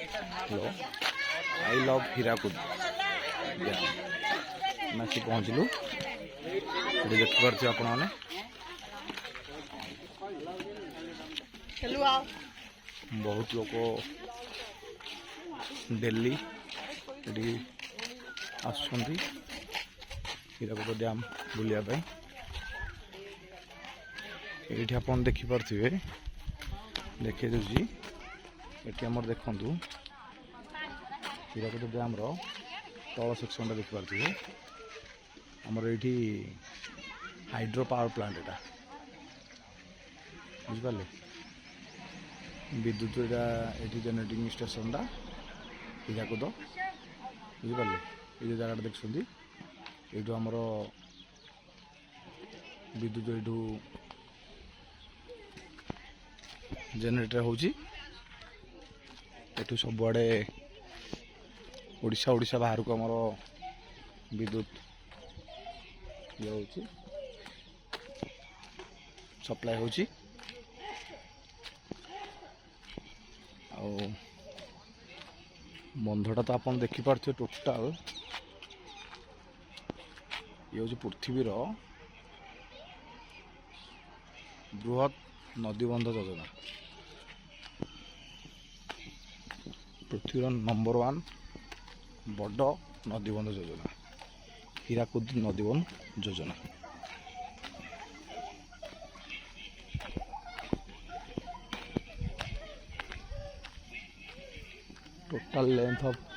hello I love Hirakud मैं आसी पहुँचलु देखिपे आपण मैंने बहुत लोग डेली आसुंदी हीराकुद डैम बुलिया ये आप देखिपे देखे दूसरी ये आम देखु हीराकुद डैम तल सेक्शन देखिपे आमर ये हाइड्रो पावर प्लांट यहाँ बुझिपारे विद्युत ये जेनेटिंग स्टेशन हीराकुद बुझिपारे ये जगह देखुं ये आमर विद्युत यू जेनेरेटर होची सबुआड़े ओडिशा ओडिशा बाहर को आमर विद्युत ये होची सप्लाई होची बंधटा तो आप देखिपे टोटाल ये हूँ पृथ्वीर बृहत नदीबंध योजना पृथ्वीर नंबर 1 बड़ नदीबंध योजना हीराकुद नदीबंध योजना टोटाल लेंथ ऑफ